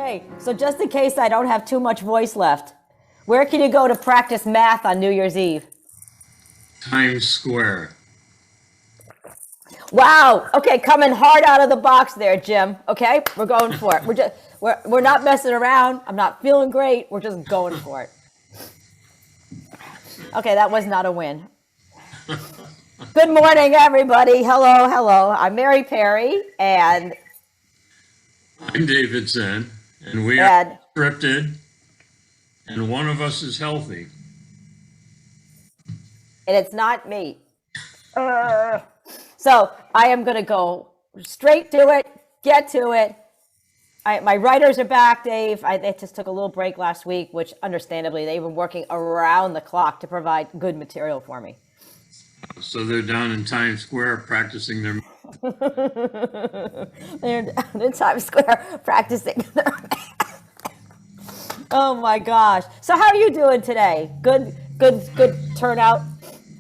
Hey, so just in case I don't have too much voice left, where can you go to practice math on New Year's Eve? Times Square. Wow. Okay, coming hard out of the box there, Jim. Okay, we're going for it. We're not messing around. I'm not feeling great. We're just going for it. Okay, that was not a win. Good morning, everybody. Hello, hello. I'm Mary Perry, and I'm David Zen, and we are scripted, and one of us is healthy. And it's not me. So I am going to go straight to it, get to it. My writers are back, Dave. They just took a little break last week, which understandably, they've been working around the clock to provide good material for me. So they're down in Times Square practicing their... They're down in Times Square practicing their... Oh my gosh. So how are you doing today? Good turnout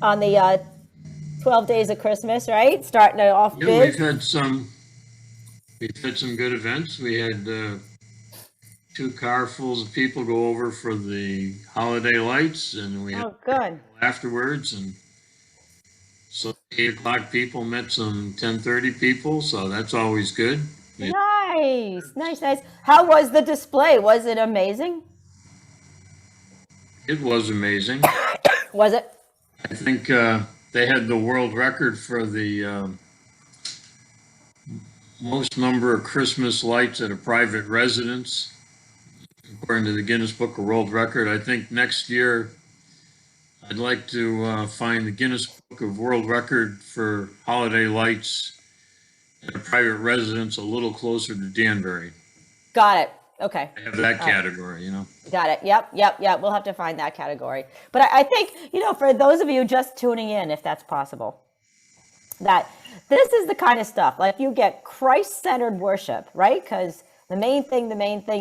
on the 12 days of Christmas, right? Starting it off big. We've had some good events. We had 2 carfuls of people go over for the holiday lights, and we had good afterwards, and so 8 o'clock people met some 10:30 people, so that's always good. Nice. How was the display? Was it amazing? It was amazing. Was it? I think they had the world record for the most number of Christmas lights at a private residence, according to the Guinness Book of World Record. I think next year I'd like to find the Guinness Book of World Record for holiday lights at a private residence a little closer to Danbury. Got it. Okay. I have that category, you know. Got it. Yep. We'll have to find that category. But I think, for those of you just tuning in, if that's possible, that this is the kind of stuff, like you get Christ-centered worship, right? Because the main thing,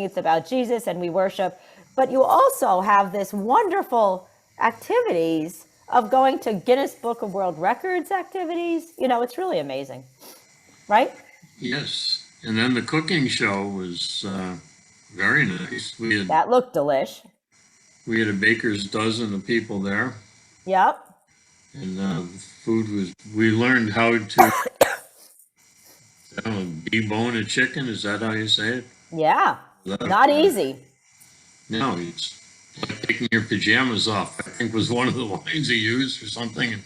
it's about Jesus and we worship. But you also have this wonderful activities of going to Guinness Book of World Records activities. It's really amazing, right? Yes. And then the cooking show was very nice. That looked delish. We had a baker's dozen of people there. Yep. And the food was, we learned how to debone a chicken. Is that how you say it? Yeah. Not easy. No, it's like taking your pajamas off, I think was one of the lines he used or something. And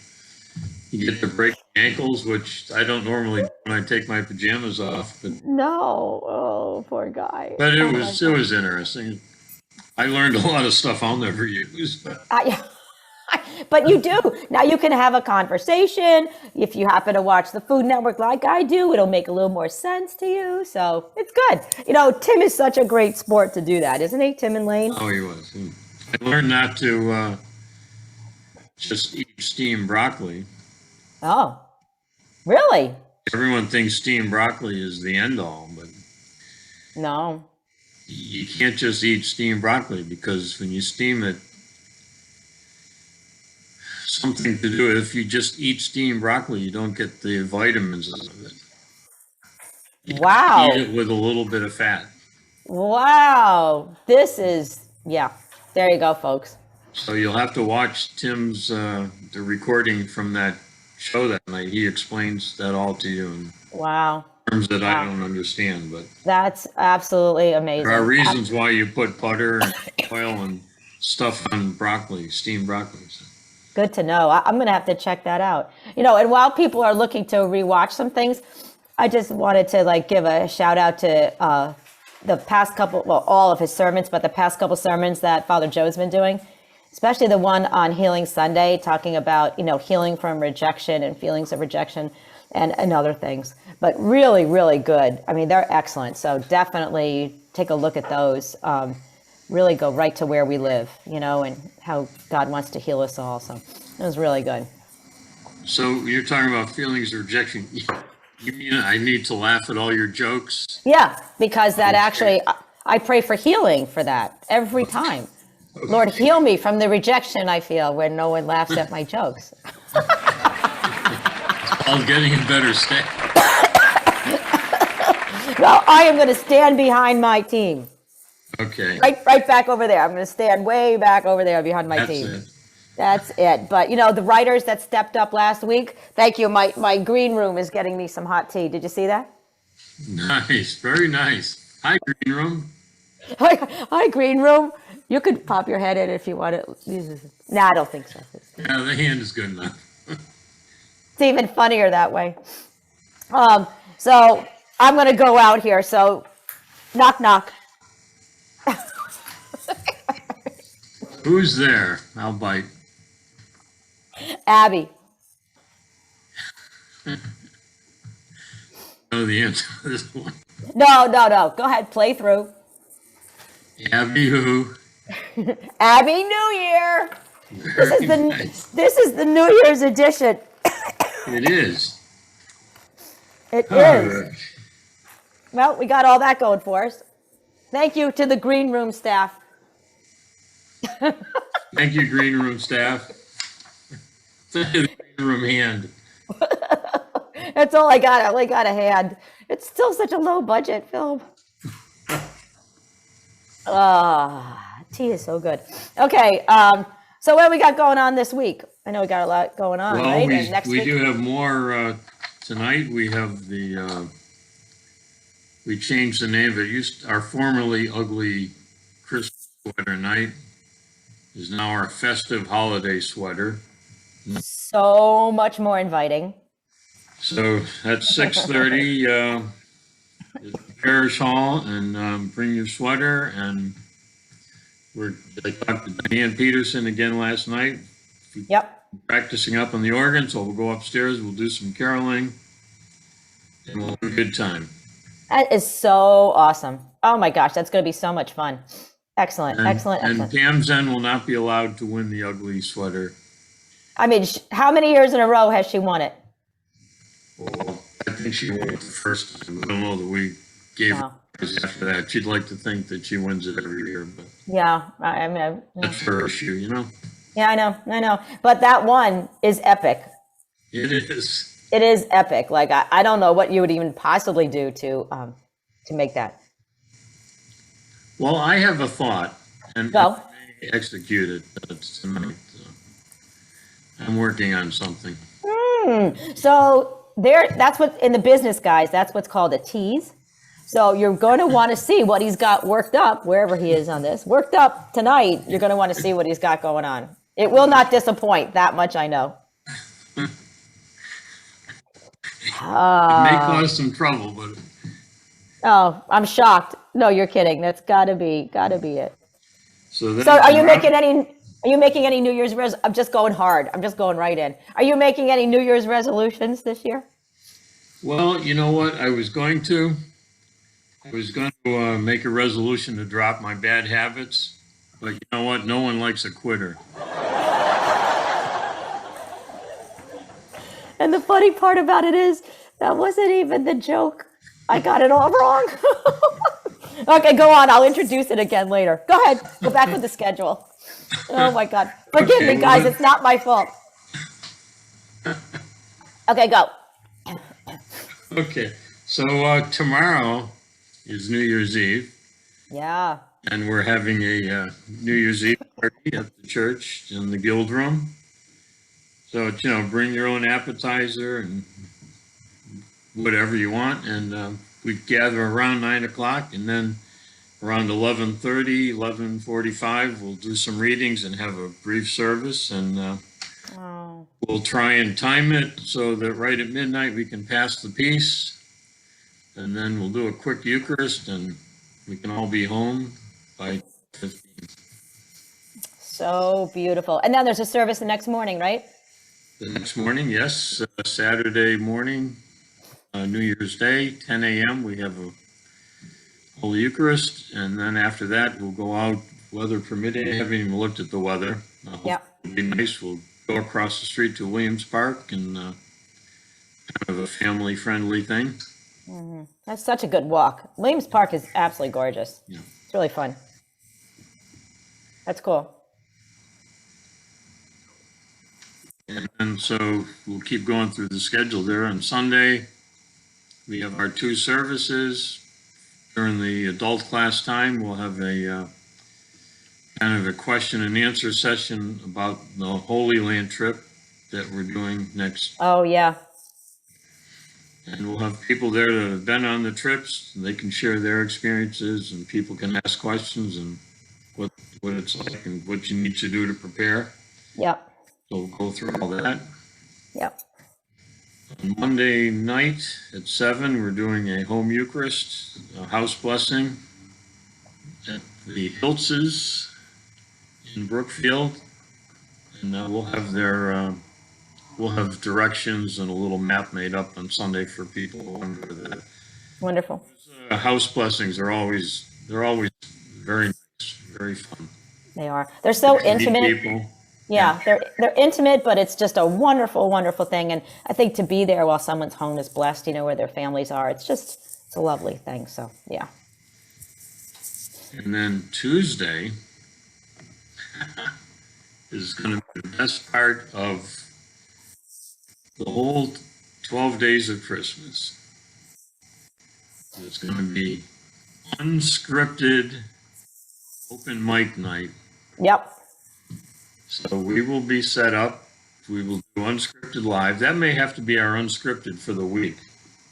you get to break ankles, which I don't normally do when I take my pajamas off. But no. Oh, poor guy. But it was interesting. I learned a lot of stuff I'll never use. But you do. Now you can have a conversation. If you happen to watch the Food Network like I do, it'll make a little more sense to you. So it's good. Tim is such a great sport to do that, isn't he? Tim and Lane? Oh, he was. I learned not to just eat steamed broccoli. Oh, really? Everyone thinks steamed broccoli is the end all, but no. You can't just eat steamed broccoli because when you steam it, something to do. If you just eat steamed broccoli, you don't get the vitamins out of it. You wow. Eat it with a little bit of fat. Wow. This is, there you go, folks. So you'll have to watch Tim's, the recording from that show that night. He explains that all to you in terms that I don't understand. But that's absolutely amazing. There are reasons why you put butter and oil and stuff on broccoli, steamed broccoli. So. Good to know. I'm going to have to check that out. And while people are looking to rewatch some things, I just wanted to give a shout out to the past couple, all of his sermons, but the past couple sermons that Father Joe's been doing, especially the one on Healing Sunday, talking about, healing from rejection and feelings of rejection and other things. But really, really good. I mean, they're excellent. So definitely take a look at those. Really go right to where we live, and how God wants to heal us all. So it was really good. So you're talking about feelings of rejection. You mean I need to laugh at all your jokes? Yeah, because that actually, I pray for healing for that every time. Okay. Lord, heal me from the rejection I feel when no one laughs at my jokes. I'm getting in better state. Well, I am going to stand behind my team. Okay, Right back over there. I'm going to stand way back over there behind my that's team. it. That's it. But the writers that stepped up last week, thank you. My green room is getting me some hot tea. Did you see that? Nice, very nice. Hi, Green Room. Hi, green room. You could pop your head in if you want to. Nah, I don't think so. Yeah, the hand is good enough. It's even funnier that way. So I'm going to go out here. So knock, knock. Who's there? I'll bite. Abby. Know the answer to this one. No. Go ahead. Play through. Abby who? Abby New Year. Very nice. This is the New Year's edition. It is. It All is. right. Well, we got all that going for us. Thank you to the green room staff. Thank you, Green Room staff. Thank you, the Green Room hand. That's all I got. I only got a hand. It's still such a low budget film. Tea is so good. Okay, so what we got going on this week? I know we got a lot going on, Well, right? And next we week? do have more tonight. We have we changed the name of it. Our formerly ugly Christmas sweater night is now our festive holiday sweater. So much more inviting. So that's 6:30 at the Parish Hall, and bring your sweater. And I talked to Diane Peterson again last night. Yep. Practicing up on the organ, so we'll go upstairs. We'll do some caroling, and we'll have a good time. That is so awesome. Oh my gosh, that's going to be so much fun. Excellent. And Excellent. Tamzen will not be allowed to win the ugly sweater. I mean, how many years in a row has she won it? Well, I think she won it the first time. I don't know that we gave her prizes after that. She'd like to think that she wins it every year, but Yeah, I mean, that's her issue, Yeah, I know. But that one is epic. It is. It is epic. Like I don't know what you would even possibly do to make that. Well, I have a thought, and Go. I may execute it tonight. I'm working on something. So that's what in the business, guys. That's what's called a tease. So you're going to want to see what he's got worked up wherever he is on this. Worked up tonight. You're going to want to see what he's got going on. It will not disappoint. That much I know. It may cause some trouble, but Oh, I'm shocked. No, you're kidding. That's gotta be it. so Are you making any New Year's I'm just going hard. I'm just going right in. Are you making any New Year's resolutions this year? Well, you know what? I was going to make a resolution to drop my bad habits, but you know what? No one likes a quitter. And the funny part about it is that wasn't even the joke. I got it all wrong. Okay, go on. I'll introduce it again later. Go ahead. Go back with the schedule. Oh my God. Forgive me, guys. It's not my fault. Okay, go. Okay, so tomorrow is New Year's Eve, Yeah. and we're having a New Year's Eve party at the church in the guild room. So, bring your own appetizer and whatever you want, and we gather around 9 o'clock, and then around 11:30, 11:45, we'll do some readings and have a brief service, and we'll try and time it so that right at midnight we can pass the peace, and then we'll do a quick Eucharist, and we can all be home by 15. So beautiful. And then there's a service the next morning, right? The next morning, yes, Saturday morning, New Year's Day, 10 a.m., we have a Holy Eucharist, and then after that, we'll go out, weather permitting. I haven't even looked at the weather. Yeah. It'll be nice. We'll go across the street to Williams Park and kind of a family-friendly thing. That's such a good walk. Williams Park is absolutely gorgeous. Yeah. It's really fun. That's cool. And so we'll keep going through the schedule there. On Sunday, we have our two services. during the adult class time, we'll have a kind of a question and answer session about the Holy Land trip that we're doing next. Oh, yeah. And we'll have people there that have been on the trips. They can share their experiences, and people can ask questions and what it's like and what you need to do to prepare. Yep. So we'll go through all that. Yep. On Monday night at 7, we're doing a home Eucharist, a house blessing at the Hiltz's in Brookfield. And we'll have directions and a little map made up on Sunday for people who want to go to that. Wonderful. House blessings are always very nice, very fun. They are. They're so intimate. People. Yeah, they're intimate, but it's just a wonderful, wonderful thing. And I think to be there while someone's home is blessed, where their families are. It's a lovely thing. So, yeah. And then Tuesday is going to be the best part of the whole 12 days of Christmas. It's going to be unscripted open mic night. Yep. So we will be set up. We will do unscripted live. That may have to be our unscripted for the week.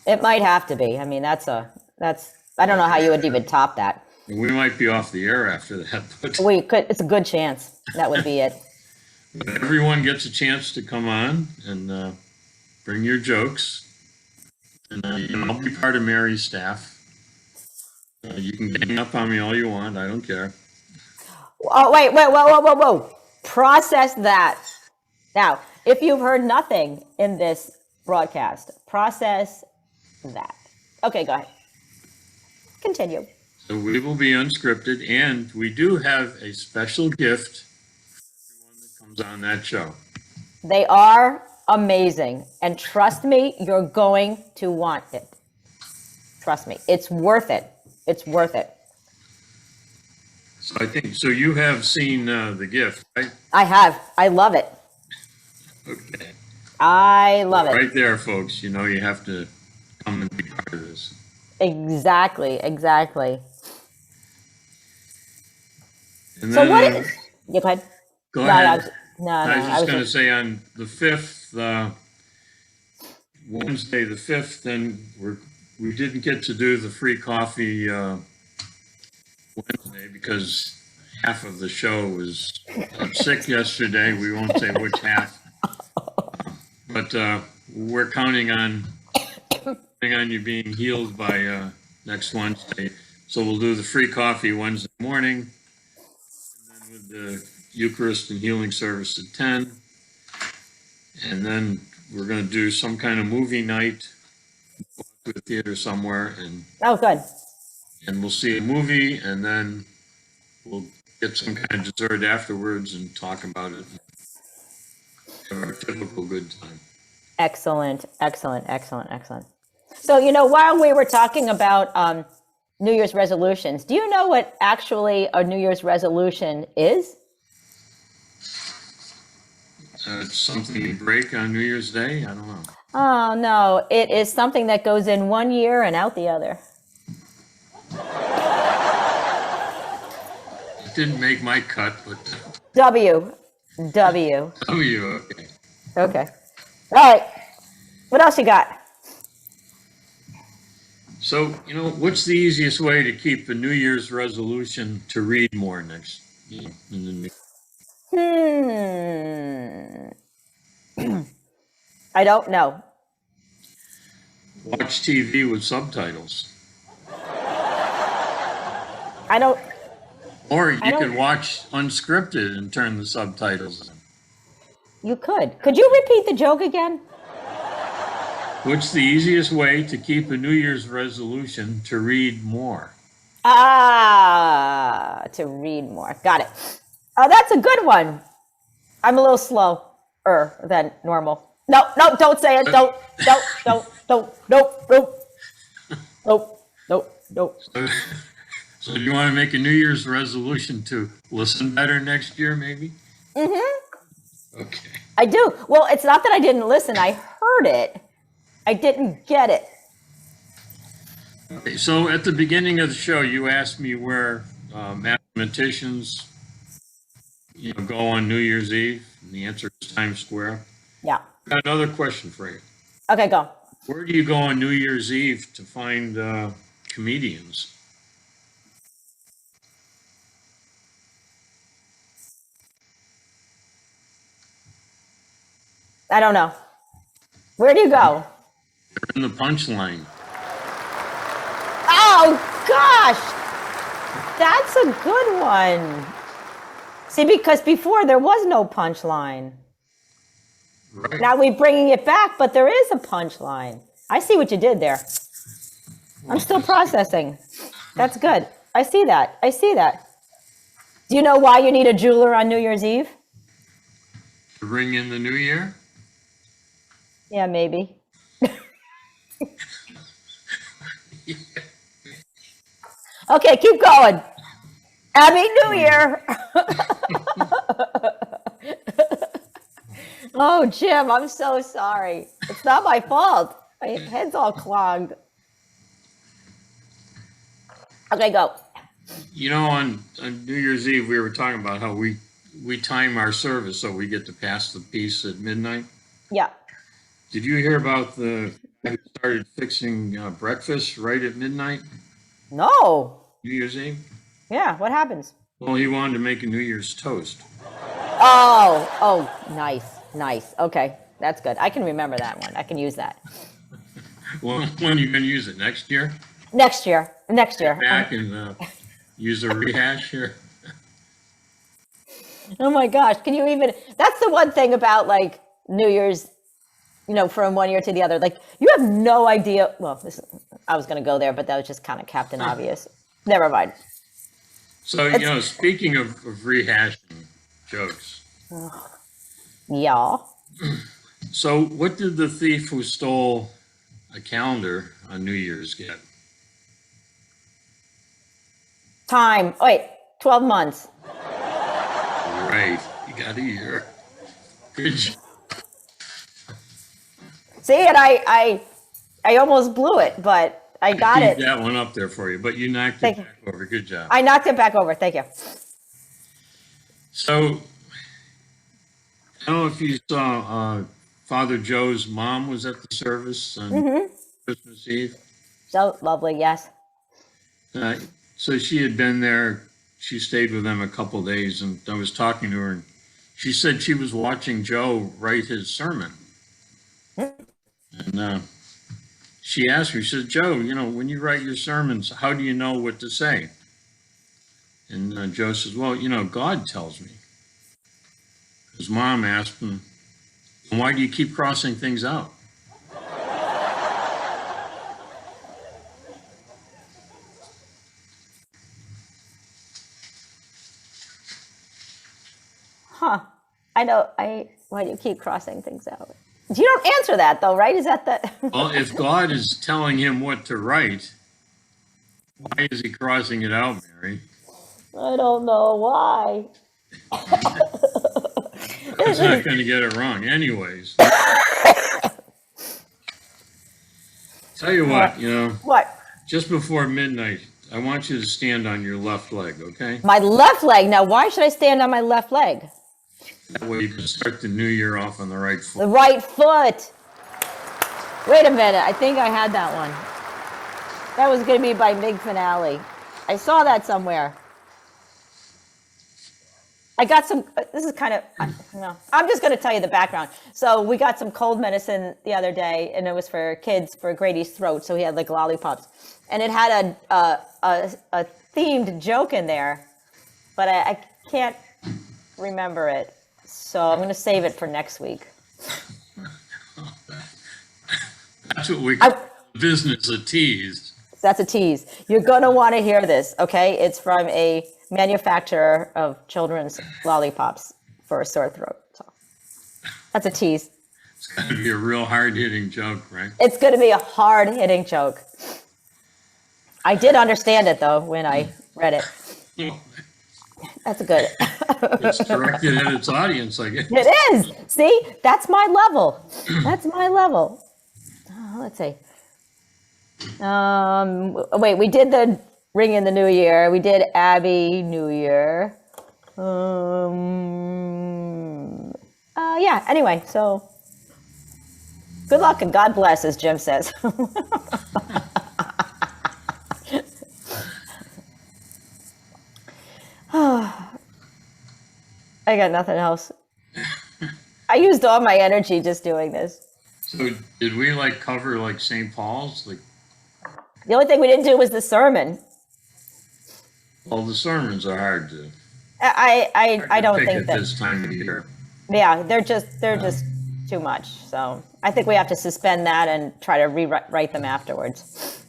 It might have to be. I mean, I don't know how you would even top that. We might be off the air after that, but We could. It's a good chance that would be it. everyone gets a chance to come on and bring your jokes. And I'll be part of Mary's staff. You can gang up on me all you want. I don't care. Oh, wait, whoa. Process that. Now, if you've heard nothing in this broadcast, process that. Okay, go ahead. Continue. So we will be unscripted, and we do have a special gift for everyone that comes on that show. They are amazing. And trust me, you're going to want it. Trust me. It's worth it. It's worth it. So you have seen the gift, right? I have. I love it. Okay. I love it. Right there, folks. You have to come and be part of this. Exactly. And So then, what is... Yeah, go ahead. Go ahead. I was just going to say on the 5th, Wednesday the 5th, then we didn't get to do the free coffee Wednesday because half of the show was sick yesterday. We won't say which half, but we're counting on you being healed by next Wednesday. So we'll do the free coffee Wednesday morning, and then with the Eucharist and healing service at 10, and then we're going to do some kind of movie night, go to a theater somewhere, and Oh, good. we'll see a movie, and then we'll get some kind of dessert afterwards and talk about it. Have our typical good time. Excellent. So, while we were talking about New Year's resolutions, do you know what actually a New Year's resolution is? It's something you break on New Year's Day? I don't know. Oh, no. It is something that goes in one year and out the other. It didn't make my cut, but W. okay. Okay. All right. What else you got? So, what's the easiest way to keep a New Year's resolution to read more next year? I don't know. Watch TV with subtitles. I don't. Or you can watch unscripted and turn the subtitles on. You could. Could you repeat the joke again? What's the easiest way to keep a New Year's resolution to read more? To read more. Got it. Oh, that's a good one. I'm a little slower than normal. No, don't say it. Don't. Nope. So do you want to make a New Year's resolution to listen better next year, maybe? Mm-hmm. Okay. I do. Well, it's not that I didn't listen. I heard it. I didn't get it. Okay, so at the beginning of the show, you asked me where mathematicians, go on New Year's Eve, and the answer is Times Square. Yeah. Got another question for you. Okay, go. Where do you go on New Year's Eve to find comedians? I don't know. Where do you go? In the punchline. Oh, gosh. That's a good one. See, because before there was no punchline. Right. Now we're bringing it back, but there is a punchline. I see what you did there. I'm still processing. That's good. I see that. I see that. Do you know why you need a jeweler on New Year's Eve? To ring in the new year? Yeah, maybe. Okay, keep going. Happy New Year. Oh, Jim, I'm so sorry. It's not my fault. My head's all clogged. Okay, go. On New Year's Eve, we were talking about how we time our service so we get to pass the piece at midnight. Yeah. Did you hear about the guy who started fixing breakfast right at midnight, No. New Year's Eve? Yeah, what happens? Well, he wanted to make a New Year's toast. Oh, nice, nice. Okay, that's good. I can remember that one. I can use that. Well, when are you going to use it? Next year? Next year. Back and use a rehash here. Oh my gosh, can you even, that's the one thing about like New Year's, from one year to the other, like you have no idea. Well, I was going to go there, but that was just kind of Captain Obvious. Never mind. So, speaking of rehashing jokes. Yeah. So what did the thief who stole a calendar on New Year's get? Time. Wait, 12 months. Right. You got a year. Good job. See, and I almost blew it, but I got it. Keep that one up there for you, but you knocked it back over. Good job. I knocked it back over. Thank you. So, I don't know if you saw Father Joe's mom was at the service on Christmas Eve. So lovely, yes. So she had been there. She stayed with them a couple of days, and I was talking to her, and she said she was watching Joe write his sermon. And she asked me, she said, Joe, when you write your sermons, how do you know what to say? And Joe says, well, God tells me. His mom asked him, why do you keep crossing things out? Huh. I know. Why do you keep crossing things out? You don't answer that though, right? Is that the? Well, if God is telling him what to write, why is he crossing it out, Mary? I don't know why. He's not going to get it wrong anyways. Tell you what, What? just before midnight, I want you to stand on your left leg, okay? My left leg. Now, why should I stand on my left leg? That way you can start the new year off on the right The foot. right foot. Wait a minute. I think I had that one. That was going to be by Mig Finale. I saw that somewhere. I got some, this is kind of, no, I'm just going to tell you the background. So we got some cold medicine the other day, and it was for kids for Grady's throat. So he had like lollipops, and it had a themed joke in there, but I can't remember it. So I'm going to save it for next week. That's what we call business a tease. That's a tease. You're going to want to hear this, okay? It's from a manufacturer of children's lollipops for a sore throat. So that's a tease. It's going to be a real hard-hitting joke, right? It's going to be a hard-hitting joke. I did understand it, though, when I read it. That's good. It's directed at its audience, I guess. It is. See, that's my level. That's my level. Let's see. Wait, we did the Ring in the New Year. We did Abby New Year. Yeah, anyway, so good luck and God bless, as Jim says. I got nothing else. I used all my energy just doing this. So did we like cover like St. Paul's? Like, The only thing we didn't do was the sermon. well, the sermons are hard to I don't pick think at that. this time of year. Yeah, they're just too much. So I think we have to suspend that and try to rewrite them afterwards.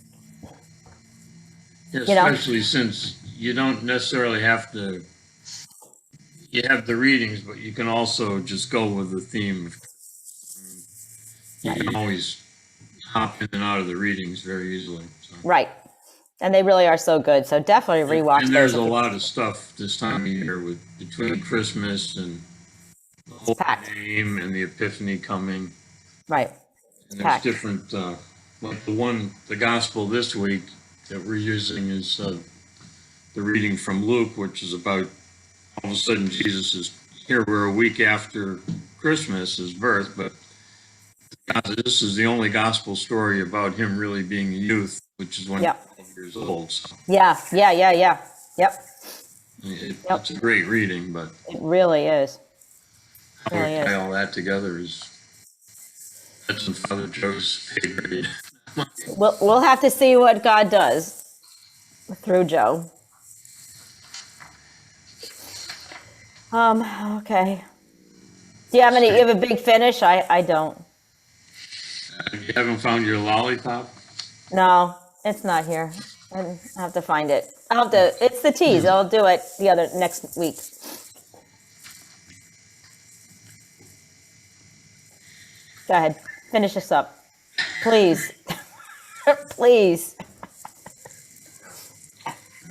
Yeah, You know? especially since you don't necessarily have to. You have the readings, but you can also just go with the theme. You can always hop in and out of the readings very easily. So. Right. And they really are so good. So definitely rewatch And there's those. a lot of stuff this time of year with between Christmas and the Holy Packed. Name and the Epiphany coming. Right. And there's Packed. different, like the gospel this week that we're using is the reading from Luke, which is about all of a sudden Jesus is here. We're a week after Christmas, his birth, but this is the only gospel story about him really being a youth, which is when he's 12 years old. So Yeah. Yep. it's a great reading, but It really is. how we tie all that together that's in Father Joe's pay grade. We'll have to see what God does through Joe. Okay. Do you have any? You have a big finish? I don't. You haven't found your lollipop? No, it's not here. I have to find it. I'll have to. It's the tease. I'll do it next week. Go ahead. Finish this up, please. Please.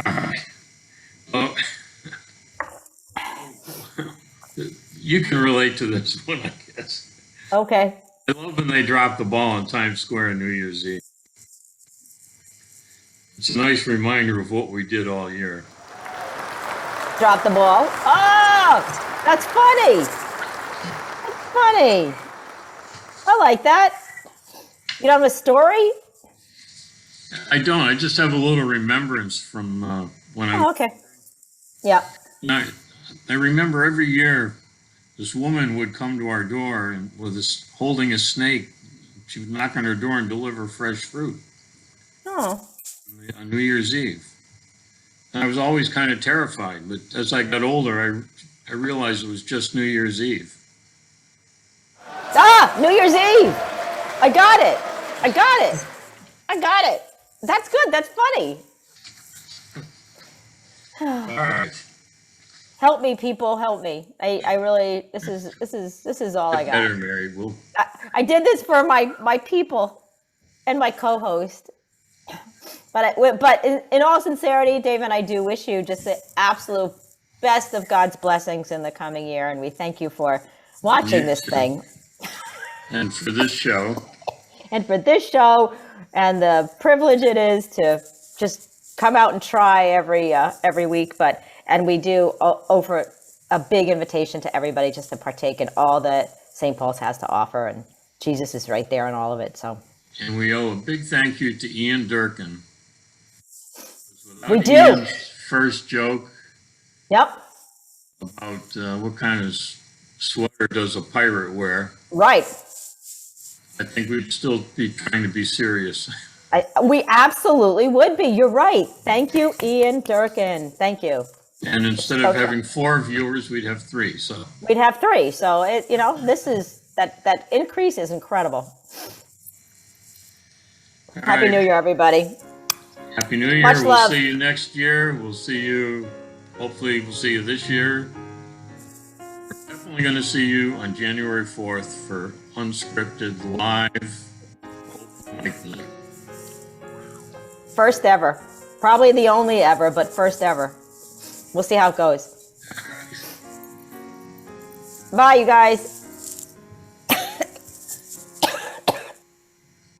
All right. Well, you can relate to this one, I guess. Okay. I love when they drop the ball in Times Square on New Year's Eve. It's a nice reminder of what we did all year. Drop the ball. Oh, that's funny. That's funny. I like that. You don't have a story? I don't. I just have a little remembrance from when I. Oh, okay. Yeah. I remember every year this woman would come to our door and holding a snake. She would knock on our door and deliver fresh fruit. Oh. On New Year's Eve. And I was always kind of terrified, but as I got older, I realized it was just New Year's Eve. Ah, New Year's Eve. I got it. That's good. That's funny. All right. Help me, people. Help me. I really. This is all I got. Better, Mary. I did this for my people and my co-host. But in all sincerity, Dave, and I do wish you just the absolute best of God's blessings in the coming year, and we thank you for watching this thing. And for this show. And for this show, and the privilege it is to just come out and try every week, and we do offer a big invitation to everybody just to partake in all that St. Paul's has to offer, and Jesus is right there in all of it. So. And we owe a big thank you to Ian Durkin. We do. Ian's first joke. Yep. About what kind of sweater does a pirate wear? Right. I think we'd still be trying to be serious. We absolutely would be. You're right. Thank you, Ian Durkin. Thank you. And instead of having 4 viewers, we'd have 3. So we'd have 3. So this is that increase is incredible. Happy New Year, everybody. Happy New Year. Much love. We'll see you next year. Hopefully we'll see you this year. We're definitely going to see you on January 4th for Unscripted live. First ever. Probably the only ever, but first ever. We'll see how it goes. Bye, you guys.